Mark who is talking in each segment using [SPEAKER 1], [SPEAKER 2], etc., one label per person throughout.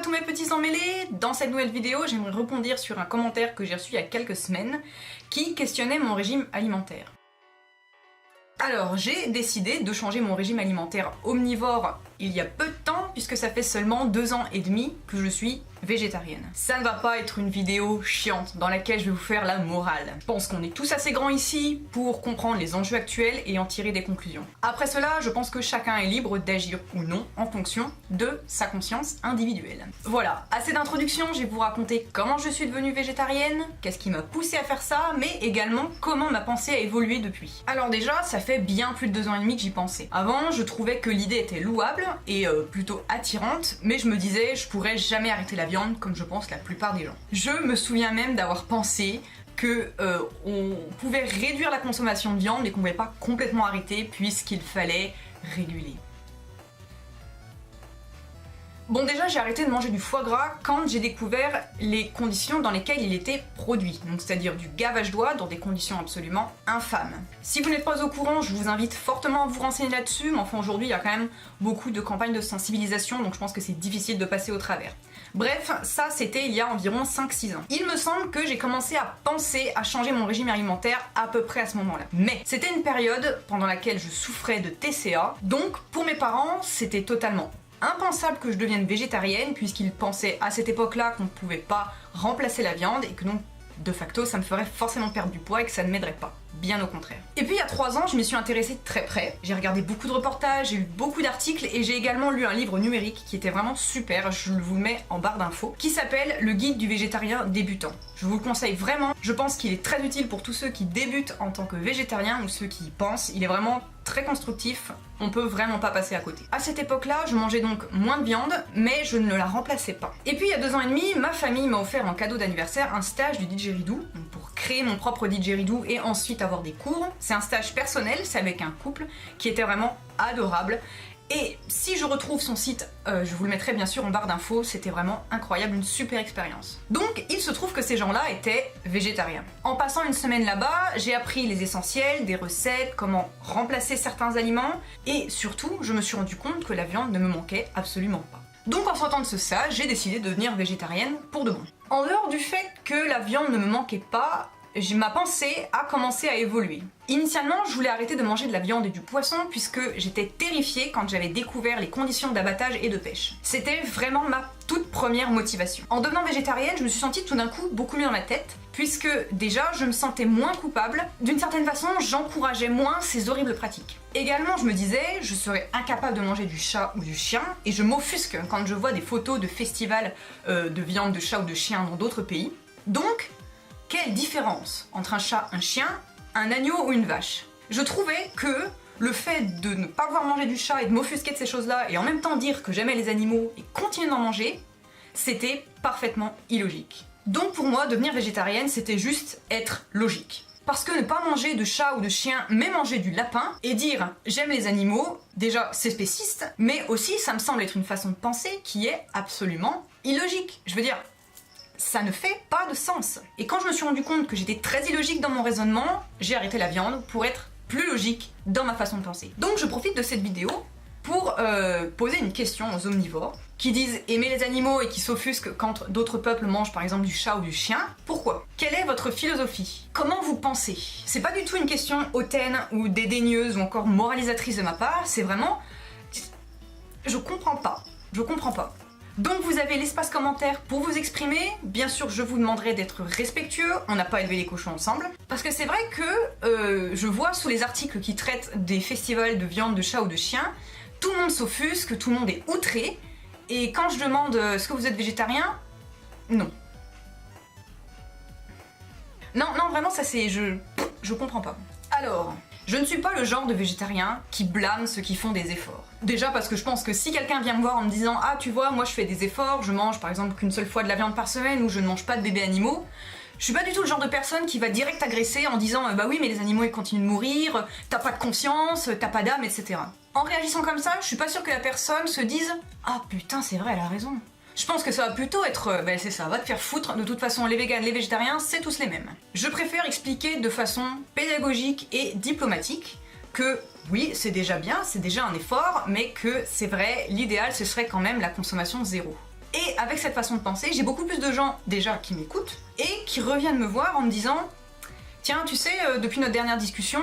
[SPEAKER 1] tous mes petits emmêlés. Dans cette nouvelle vidéo, j'aimerais rebondir sur un commentaire que j'ai reçu il y a quelques semaines qui questionnait mon régime alimentaire. Alors, j'ai décidé de changer mon régime alimentaire omnivore il y a peu de temps, puisque ça fait seulement 2 ans et demi que je suis végétarienne. Ça ne va pas être une vidéo chiante dans laquelle je vais vous faire la morale. Je pense qu'on est tous assez grands ici pour comprendre les enjeux actuels et en tirer des conclusions. Après cela, je pense que chacun est libre d'agir ou non en fonction de sa conscience individuelle. Voilà, assez d'introduction, je vais vous raconter comment je suis devenue végétarienne, qu'est-ce qui m'a poussée à faire ça, mais également comment ma pensée a évolué depuis. Alors déjà, ça fait bien plus de 2 ans et demi que j'y pensais. Avant, je trouvais que l'idée était louable et plutôt attirante, mais je me disais je pourrais jamais arrêter la viande comme je pense la plupart des gens. Je me souviens même d'avoir pensé que on pouvait réduire la consommation de viande mais qu'on ne pouvait pas complètement arrêter puisqu'il fallait réguler. Bon, déjà j'ai arrêté de manger du foie gras quand j'ai découvert les conditions dans lesquelles il était produit, donc c'est-à-dire du gavage d'oie dans des conditions absolument infâmes. Si vous n'êtes pas au courant, je vous invite fortement à vous renseigner là-dessus, mais enfin aujourd'hui il y a quand même beaucoup de campagnes de sensibilisation, donc je pense que c'est difficile de passer au travers. Bref, ça c'était il y a environ 5-6 ans. Il me semble que j'ai commencé à penser à changer mon régime alimentaire à peu près à ce moment-là. Mais c'était une période pendant laquelle je souffrais de TCA, donc pour mes parents c'était totalement impensable que je devienne végétarienne puisqu'ils pensaient à cette époque-là qu'on ne pouvait pas remplacer la viande et que donc de facto ça me ferait forcément perdre du poids et que ça ne m'aiderait pas. Bien au contraire. Et puis il y a 3 ans, je m'y suis intéressée de très près. J'ai regardé beaucoup de reportages, j'ai lu beaucoup d'articles et j'ai également lu un livre numérique qui était vraiment super, je vous le mets en barre d'infos, qui s'appelle Le guide du végétarien débutant. Je vous le conseille vraiment, je pense qu'il est très utile pour tous ceux qui débutent en tant que végétarien ou ceux qui y pensent, il est vraiment très constructif, on peut vraiment pas passer à côté. À cette époque-là, je mangeais donc moins de viande, mais je ne la remplaçais pas. Et puis il y a 2 ans et demi, ma famille m'a offert en cadeau d'anniversaire un stage du didgeridoo, pour créer mon propre didgeridoo et ensuite avoir des cours. C'est un stage personnel, c'est avec un couple, qui était vraiment adorable. Et si je retrouve son site, je vous le mettrai bien sûr en barre d'infos, c'était vraiment incroyable, une super expérience. Donc il se trouve que ces gens-là étaient végétariens. En passant une semaine là-bas, j'ai appris les essentiels, des recettes, comment remplacer certains aliments, et surtout, je me suis rendu compte que la viande ne me manquait absolument pas. Donc en sortant de ce stage, j'ai décidé de devenir végétarienne pour de bon. En dehors du fait que la viande ne me manquait pas, ma pensée a commencé à évoluer. Initialement, je voulais arrêter de manger de la viande et du poisson puisque j'étais terrifiée quand j'avais découvert les conditions d'abattage et de pêche. C'était vraiment ma toute première motivation. En devenant végétarienne, je me suis sentie tout d'un coup beaucoup mieux dans ma tête puisque déjà, je me sentais moins coupable. D'une certaine façon, j'encourageais moins ces horribles pratiques. Également, je me disais, je serais incapable de manger du chat ou du chien et je m'offusque quand je vois des photos de festivals de viande de chat ou de chien dans d'autres pays. Donc, quelle différence entre un chat, un chien, un agneau ou une vache? Je trouvais que le fait de ne pas vouloir manger du chat et de m'offusquer de ces choses-là et en même temps dire que j'aimais les animaux et continuer d'en manger, c'était parfaitement illogique. Donc pour moi, devenir végétarienne, c'était juste être logique. Parce que ne pas manger de chat ou de chien, mais manger du lapin, et dire j'aime les animaux, déjà c'est spéciste, mais aussi ça me semble être une façon de penser qui est absolument illogique. Je veux dire, ça ne fait pas de sens. Et quand je me suis rendu compte que j'étais très illogique dans mon raisonnement, j'ai arrêté la viande pour être plus logique dans ma façon de penser. Donc je profite de cette vidéo pour poser une question aux omnivores qui disent aimer les animaux et qui s'offusquent quand d'autres peuples mangent par exemple du chat ou du chien. Pourquoi? Quelle est votre philosophie? Comment vous pensez? C'est pas du tout une question hautaine ou dédaigneuse ou encore moralisatrice de ma part, c'est vraiment... Je comprends pas. Je comprends pas. Donc vous avez l'espace commentaire pour vous exprimer. Bien sûr, je vous demanderai d'être respectueux, on n'a pas élevé les cochons ensemble. Parce que c'est vrai que je vois sous les articles qui traitent des festivals de viande de chat ou de chien, tout le monde s'offusque, tout le monde est outré. Et quand je demande est-ce que vous êtes végétarien? Non. Non, vraiment ça c'est... Je comprends pas. Alors... Je ne suis pas le genre de végétarien qui blâme ceux qui font des efforts. Déjà parce que je pense que si quelqu'un vient me voir en me disant « Ah tu vois, moi je fais des efforts, je mange par exemple qu'une seule fois de la viande par semaine ou je ne mange pas de bébés animaux », je suis pas du tout le genre de personne qui va direct agresser en disant « Bah oui mais les animaux ils continuent de mourir, t'as pas de conscience, t'as pas d'âme, etc. » En réagissant comme ça, je suis pas sûre que la personne se dise « Ah putain c'est vrai, elle a raison ». Je pense que ça va plutôt être, c'est ça, va te faire foutre, de toute façon les véganes, les végétariens, c'est tous les mêmes. Je préfère expliquer de façon pédagogique et diplomatique que oui, c'est déjà bien, c'est déjà un effort, mais que c'est vrai, l'idéal ce serait quand même la consommation zéro. Et Et avec cette façon de penser, j'ai beaucoup plus de gens déjà qui m'écoutent et qui reviennent me voir en me disant tiens, tu sais, depuis notre dernière discussion,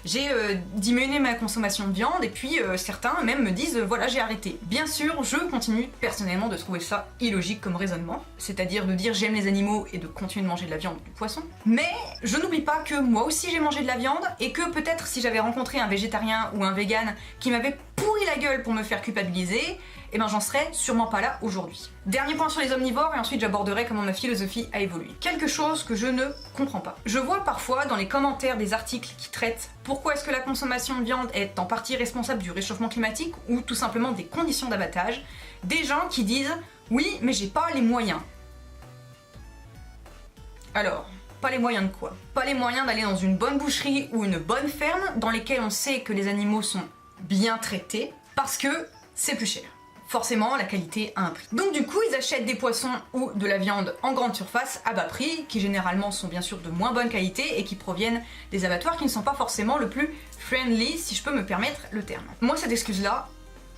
[SPEAKER 1] j'ai diminué ma consommation de viande et puis certains même me disent voilà, j'ai arrêté. Bien sûr, je continue personnellement de trouver ça illogique comme raisonnement, c'est-à-dire de dire j'aime les animaux et de continuer de manger de la viande ou du poisson. Mais je n'oublie pas que moi aussi j'ai mangé de la viande et que peut-être si j'avais rencontré un végétarien ou un vegan qui m'avait pourri la gueule pour me faire culpabiliser, eh ben j'en serais sûrement pas là aujourd'hui. Dernier point sur les omnivores et ensuite j'aborderai comment ma philosophie a évolué. Quelque chose que je ne comprends pas. Je vois parfois dans les commentaires des articles qui traitent pourquoi est-ce que la consommation de viande est en partie responsable du réchauffement climatique ou tout simplement des conditions d'abattage, des gens qui disent oui mais j'ai pas les moyens. Alors, pas les moyens de quoi? Pas les moyens d'aller dans une bonne boucherie ou une bonne ferme dans lesquelles on sait que les animaux sont bien traités parce que c'est plus cher. Forcément, la qualité a un prix. Donc du coup, ils achètent des poissons ou de la viande en grande surface à bas prix, qui généralement sont bien sûr de moins bonne qualité et qui proviennent des abattoirs qui ne sont pas forcément le plus friendly, si je peux me permettre le terme. Moi, cette excuse-là,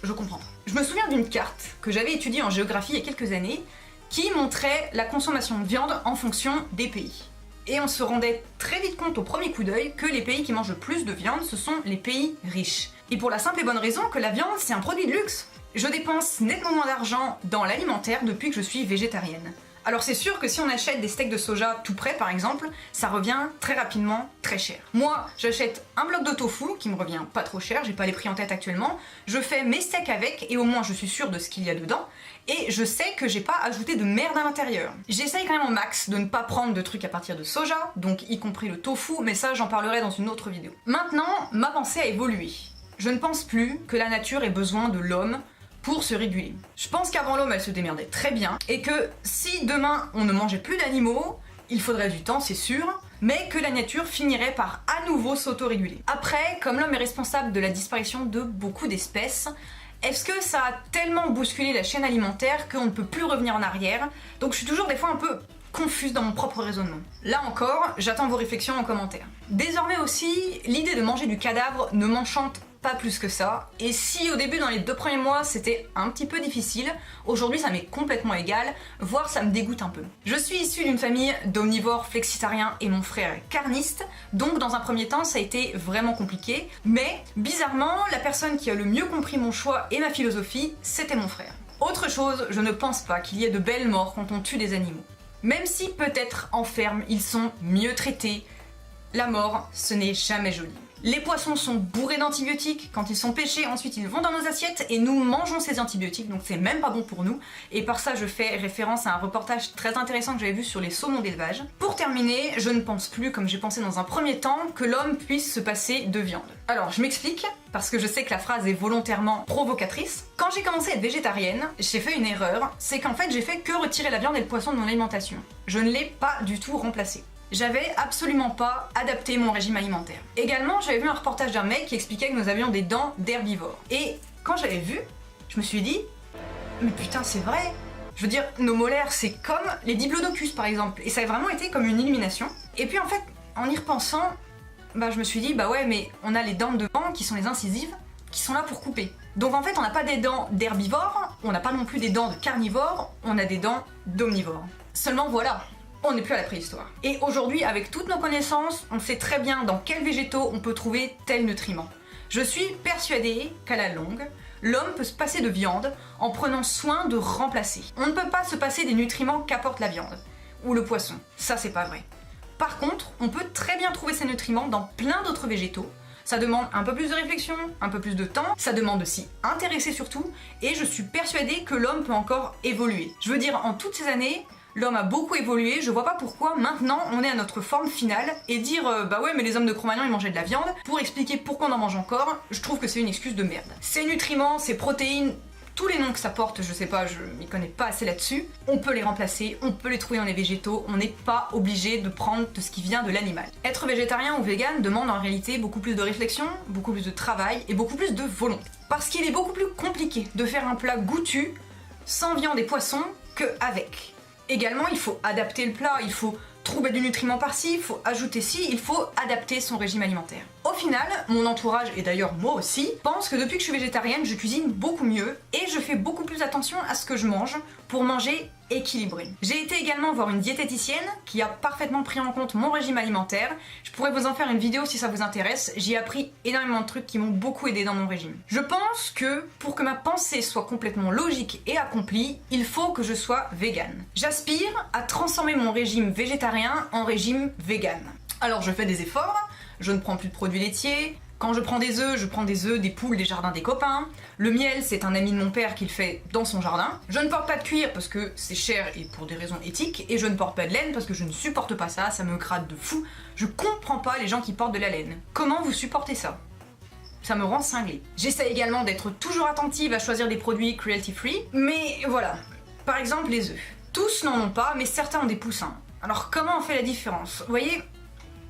[SPEAKER 1] je comprends pas. Je me souviens d'une carte que j'avais étudiée en géographie il y a quelques années, qui montrait la consommation de viande en fonction des pays. Et on se rendait très vite compte au premier coup d'œil que les pays qui mangent le plus de viande, ce sont les pays riches. Et pour la simple et bonne raison que la viande, c'est un produit de luxe. Je dépense nettement moins d'argent dans l'alimentaire depuis que je suis végétarienne. Alors c'est sûr que si on achète des steaks de soja tout prêts par exemple, ça revient très rapidement très cher. Moi, j'achète un bloc de tofu qui me revient pas trop cher, j'ai pas les prix en tête actuellement, je fais mes steaks avec et au moins je suis sûre de ce qu'il y a dedans et je sais que j'ai pas ajouté de merde à l'intérieur. J'essaye quand même au max de ne pas prendre de trucs à partir de soja, donc y compris le tofu, mais ça j'en parlerai dans une autre vidéo. Maintenant, ma pensée a évolué. Je ne pense plus que la nature ait besoin de l'homme pour se réguler. Je pense qu'avant l'homme elle se démerdait très bien et que si demain on ne mangeait plus d'animaux, il faudrait du temps c'est sûr, mais que la nature finirait par à nouveau s'auto-réguler. Après, comme l'homme est responsable de la disparition de beaucoup d'espèces, est-ce que ça a tellement bousculé la chaîne alimentaire qu'on ne peut plus revenir en arrière? Donc je suis toujours des fois un peu confuse dans mon propre raisonnement. Là encore, j'attends vos réflexions en commentaire. Désormais aussi, l'idée de manger du cadavre ne m'enchante pas plus que ça, et si au début dans les 2 premiers mois c'était un petit peu difficile, aujourd'hui ça m'est complètement égal, voire ça me dégoûte un peu. Je suis issue d'une famille d'omnivores flexitariens et mon frère est carniste, donc dans un premier temps ça a été vraiment compliqué, mais bizarrement la personne qui a le mieux compris mon choix et ma philosophie, c'était mon frère. Autre chose, je ne pense pas qu'il y ait de belles morts quand on tue des animaux. Même si peut-être en ferme ils sont mieux traités, la mort ce n'est jamais joli. Les poissons sont bourrés d'antibiotiques, quand ils sont pêchés, ensuite ils vont dans nos assiettes et nous mangeons ces antibiotiques, donc c'est même pas bon pour nous. Et par ça je fais référence à un reportage très intéressant que j'avais vu sur les saumons d'élevage. Pour terminer, je ne pense plus, comme j'ai pensé dans un premier temps, que l'homme puisse se passer de viande. Alors je m'explique, parce que je sais que la phrase est volontairement provocatrice. Quand j'ai commencé à être végétarienne, j'ai fait une erreur, c'est qu'en fait j'ai fait que retirer la viande et le poisson de mon alimentation. Je ne l'ai pas du tout remplacé. J'avais absolument pas adapté mon régime alimentaire. Également, j'avais vu un reportage d'un mec qui expliquait que nous avions des dents d'herbivores. Et quand j'avais vu, je me suis dit, mais putain c'est vrai. Je veux dire, nos molaires c'est comme les diplodocus par exemple. Et ça a vraiment été comme une illumination. Et puis en fait, en y repensant, bah je me suis dit, bah ouais mais on a les dents de devant qui sont les incisives, qui sont là pour couper. Donc en fait on n'a pas des dents d'herbivores, on n'a pas non plus des dents de carnivores, on a des dents d'omnivores. Seulement voilà, on n'est plus à la préhistoire. Et aujourd'hui, avec toutes nos connaissances, on sait très bien dans quels végétaux on peut trouver tel nutriment. Je suis persuadée qu'à la longue, l'homme peut se passer de viande en prenant soin de remplacer. On ne peut pas se passer des nutriments qu'apporte la viande, ou le poisson, ça c'est pas vrai. Par contre, on peut très bien trouver ces nutriments dans plein d'autres végétaux. Ça demande un peu plus de réflexion, un peu plus de temps, ça demande de s'y intéresser surtout, et je suis persuadée que l'homme peut encore évoluer. Je veux dire, en toutes ces années, l'homme a beaucoup évolué, je vois pas pourquoi maintenant on est à notre forme finale et dire bah ouais mais les hommes de Cro-Magnon ils mangeaient de la viande, pour expliquer pourquoi on en mange encore, je trouve que c'est une excuse de merde. Ces nutriments, ces protéines, tous les noms que ça porte, je sais pas, je m'y connais pas assez là-dessus, on peut les remplacer, on peut les trouver dans les végétaux, on n'est pas obligé de prendre de ce qui vient de l'animal. Être végétarien ou vegan demande en réalité beaucoup plus de réflexion, beaucoup plus de travail et beaucoup plus de volonté. Parce qu'il est beaucoup plus compliqué de faire un plat goûtu sans viande et poisson que avec. Également, il faut adapter le plat, il faut trouver du nutriment par-ci, il faut ajouter ci, il faut adapter son régime alimentaire. Au final, mon entourage, et d'ailleurs moi aussi, pense que depuis que je suis végétarienne, je cuisine beaucoup mieux et je fais beaucoup plus attention à ce que je mange pour manger équilibré. J'ai été également voir une diététicienne qui a parfaitement pris en compte mon régime alimentaire. Je pourrais vous en faire une vidéo si ça vous intéresse. J'y ai appris énormément de trucs qui m'ont beaucoup aidé dans mon régime. Je pense que pour que ma pensée soit complètement logique et accomplie, il faut que je sois végane. J'aspire à transformer mon régime végétarien en régime vegan. Alors je fais des efforts, je ne prends plus de produits laitiers. Quand je prends des œufs, je prends des œufs des poules des jardins des copains. Le miel, c'est un ami de mon père qui le fait dans son jardin. Je ne porte pas de cuir parce que c'est cher et pour des raisons éthiques. Et je ne porte pas de laine parce que je ne supporte pas ça, ça me gratte de fou. Je comprends pas les gens qui portent de la laine. Comment vous supportez ça ? Ça me rend cinglée. J'essaie également d'être toujours attentive à choisir des produits cruelty free. Mais voilà, par exemple les œufs. Tous n'en ont pas, mais certains ont des poussins. Alors comment on fait la différence ? Vous voyez ?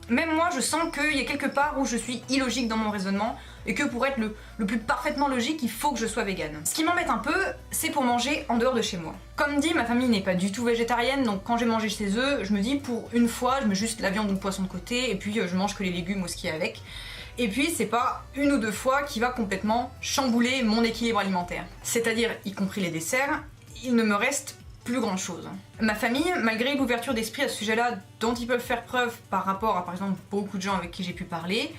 [SPEAKER 1] Même moi, je sens qu'il y a quelque part où je suis illogique dans mon raisonnement et que pour être le plus parfaitement logique, il faut que je sois végane. Ce qui m'embête un peu, c'est pour manger en dehors de chez moi. Comme dit, ma famille n'est pas du tout végétarienne, donc quand j'ai mangé chez eux, je me dis pour une fois, je mets juste la viande ou le poisson de côté et puis je mange que les légumes ou ce qui est avec. Et puis c'est pas une ou deux fois qui va complètement chambouler mon équilibre alimentaire. C'est-à-dire, y compris les desserts, il ne me reste plus grand chose. Ma famille, malgré l'ouverture d'esprit à ce sujet-là dont ils peuvent faire preuve par rapport à par exemple beaucoup de gens avec qui j'ai pu parler,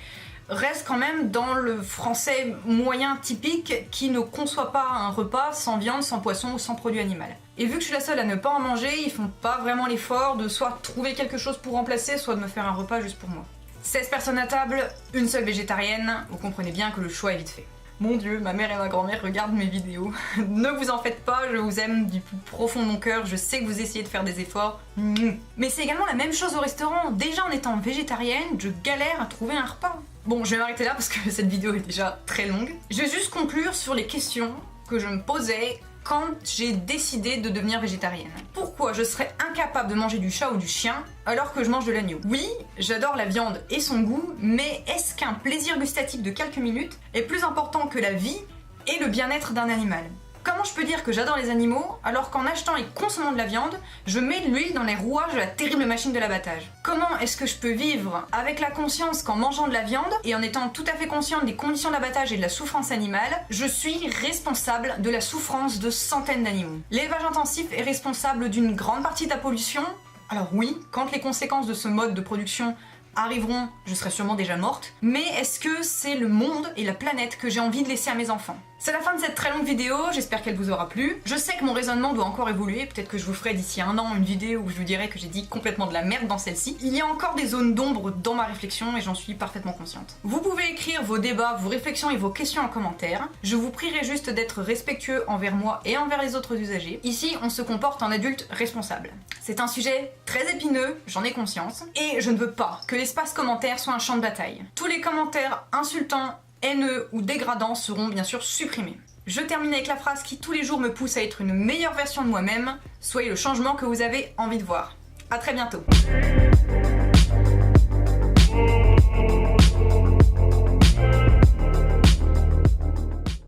[SPEAKER 1] reste quand même dans le français moyen typique qui ne conçoit pas un repas sans viande, sans poisson ou sans produit animal. Et vu que je suis la seule à ne pas en manger, ils font pas vraiment l'effort de soit trouver quelque chose pour remplacer, soit de me faire un repas juste pour moi. 16 personnes à table, une seule végétarienne, vous comprenez bien que le choix est vite fait. Mon Dieu, ma mère et ma grand-mère regardent mes vidéos. Ne vous en faites pas, je vous aime du plus profond de mon cœur, je sais que vous essayez de faire des efforts. Mais c'est également la même chose au restaurant. Déjà en étant végétarienne, je galère à trouver un repas. Bon, je vais m'arrêter là parce que cette vidéo est déjà très longue. Je vais juste conclure sur les questions que je me posais quand j'ai décidé de devenir végétarienne. Pourquoi je serais incapable de manger du chat ou du chien alors que je mange de l'agneau? Oui, j'adore la viande et son goût, mais est-ce qu'un plaisir gustatif de quelques minutes est plus important que la vie et le bien-être d'un animal? Comment je peux dire que j'adore les animaux alors qu'en achetant et consommant de la viande, je mets de l'huile dans les rouages de la terrible machine de l'abattage? Comment est-ce que je peux vivre avec la conscience qu'en mangeant de la viande et en étant tout à fait consciente des conditions d'abattage et de la souffrance animale, je suis responsable de la souffrance de centaines d'animaux? L'élevage intensif est responsable d'une grande partie de la pollution. Alors oui, quand les conséquences de ce mode de production arriveront, je serai sûrement déjà morte, mais est-ce que c'est le monde et la planète que j'ai envie de laisser à mes enfants? C'est la fin de cette très longue vidéo, j'espère qu'elle vous aura plu. Je sais que mon raisonnement doit encore évoluer, peut-être que je vous ferai d'ici un an une vidéo où je vous dirai que j'ai dit complètement de la merde dans celle-ci. Il y a encore des zones d'ombre dans ma réflexion et j'en suis parfaitement consciente. Vous pouvez écrire vos débats, vos réflexions et vos questions en commentaire. Je vous prierai juste d'être respectueux envers moi et envers les autres usagers. Ici, on se comporte en adulte responsable. C'est un sujet très épineux, j'en ai conscience, et je ne veux pas que l'espace commentaire soit un champ de bataille. Tous les commentaires insultants, haineux ou dégradants seront bien sûr supprimés. Je termine avec la phrase qui tous les jours me pousse à être une meilleure version de moi-même. Soyez le changement que vous avez envie de voir. À très bientôt.